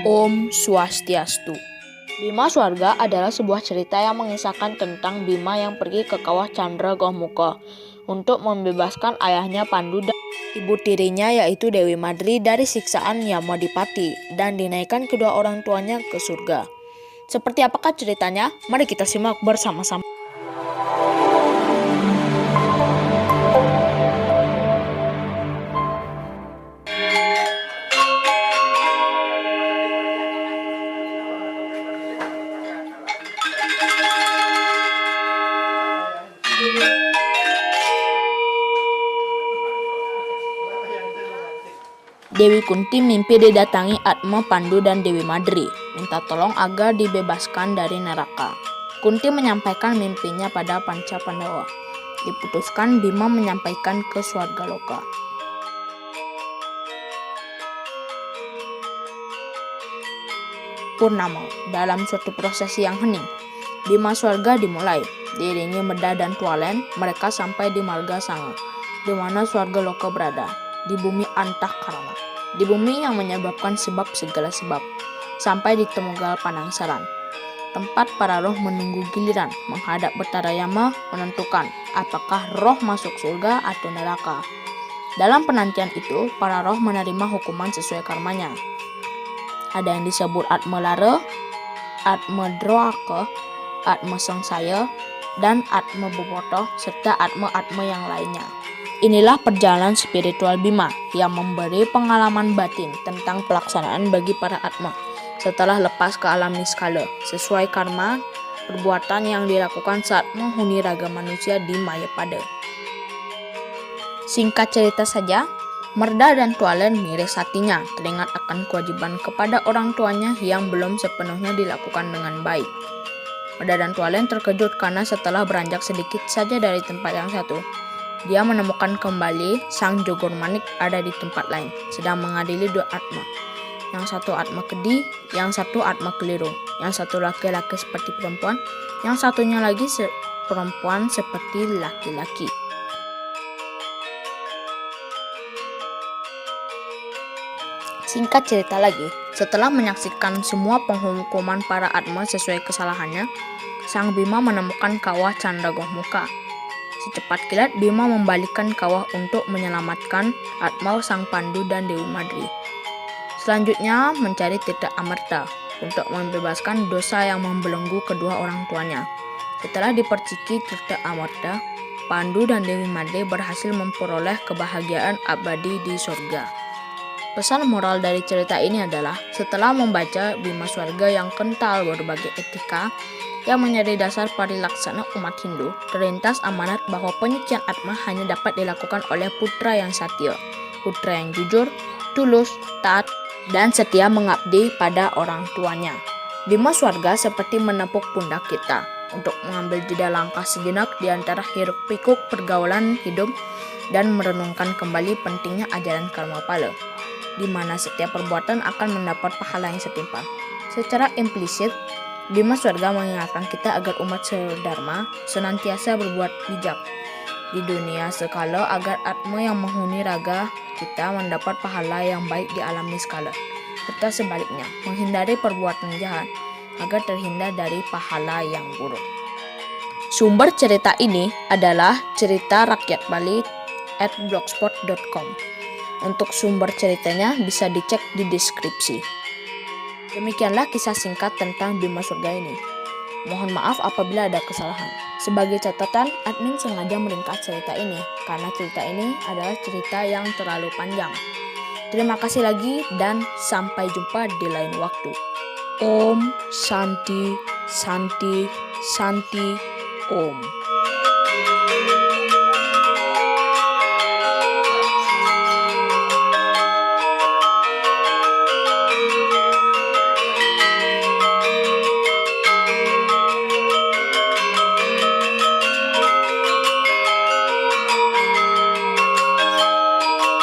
Om Swastiastu. Bima Swarga adalah sebuah cerita yang mengisahkan tentang Bima yang pergi ke kawah Chandra Gohmuka untuk membebaskan ayahnya Pandu dan ibu tirinya yaitu Dewi Madri dari siksaan Yamadipati dan dinaikkan kedua orang tuanya ke surga. Seperti apakah ceritanya? Mari kita simak bersama-sama. Dewi Kunti mimpi didatangi Atma, Pandu, dan Dewi Madri, minta tolong agar dibebaskan dari neraka. Kunti menyampaikan mimpinya pada Panca Pandawa. Diputuskan Bima menyampaikan ke Swargaloka. Purnama, dalam suatu prosesi yang hening, Bima Swarga dimulai. Diiringi Meda dan Tualen, mereka sampai di Marga Sanga, di mana Swargaloka berada, di bumi Antahkarana, di bumi yang menyebabkan sebab segala sebab, sampai di Temugal Panangsaran, tempat para roh menunggu giliran menghadap Betara Yama menentukan apakah roh masuk surga atau neraka. Dalam penantian itu, para roh menerima hukuman sesuai karmanya. Ada yang disebut Atma Lara, Atma Droaka, Atma Sengsaya, dan Atma Bobotoh, serta Atma-Atma yang lainnya. Inilah perjalanan spiritual Bima yang memberi pengalaman batin tentang pelaksanaan bagi para Atma setelah lepas ke alam niskala sesuai karma perbuatan yang dilakukan saat menghuni raga manusia di Mayapada. Singkat cerita saja, Merda dan Tualen miris hatinya teringat akan kewajiban kepada orang tuanya yang belum sepenuhnya dilakukan dengan baik. Merda dan Tualen terkejut karena setelah beranjak sedikit saja dari tempat yang satu, dia menemukan kembali sang Jogor Manik ada di tempat lain, sedang mengadili dua Atma. Yang satu Atma Kedi, yang satu Atma Keliru, yang satu laki-laki seperti perempuan, yang satunya lagi perempuan seperti laki-laki. Singkat cerita lagi, setelah menyaksikan semua penghukuman para Atma sesuai kesalahannya, sang Bima menemukan kawah Chandra Gohmuka. Secepat kilat Bima membalikkan kawah untuk menyelamatkan Atma sang Pandu dan Dewi Madri. Selanjutnya mencari Tirta Amarta untuk membebaskan dosa yang membelenggu kedua orang tuanya. Setelah diperciki Tirta Amarta, Pandu dan Dewi Madri berhasil memperoleh kebahagiaan abadi di surga. Pesan moral dari cerita ini adalah setelah membaca Bima Swarga yang kental berbagai etika yang menjadi dasar parilaksana umat Hindu, terlintas amanat bahwa penyucian Atma hanya dapat dilakukan oleh putra yang satya, putra yang jujur, tulus, taat, dan setia mengabdi pada orang tuanya. Bima Swarga seperti menepuk pundak kita untuk mengambil jeda langkah sejenak di antara hiruk pikuk pergaulan hidup dan merenungkan kembali pentingnya ajaran karma pala, di mana setiap perbuatan akan mendapat pahala yang setimpal. Secara implisit, Bima Swarga mengingatkan kita agar umat sedharma senantiasa berbuat bijak di dunia sekala agar Atma yang menghuni raga kita mendapat pahala yang baik di alam niskala, serta sebaliknya menghindari perbuatan jahat agar terhindar dari pahala yang buruk. Sumber cerita ini adalah cerita rakyat Bali @blogspot.com. Untuk sumber ceritanya bisa dicek di deskripsi. Demikianlah kisah singkat tentang Bima Swarga ini. Mohon maaf apabila ada kesalahan. Sebagai catatan, admin sengaja meringkas cerita ini karena cerita ini adalah cerita yang terlalu panjang. Terima kasih lagi dan sampai jumpa di lain waktu. Om Shanti Santi Santi Om.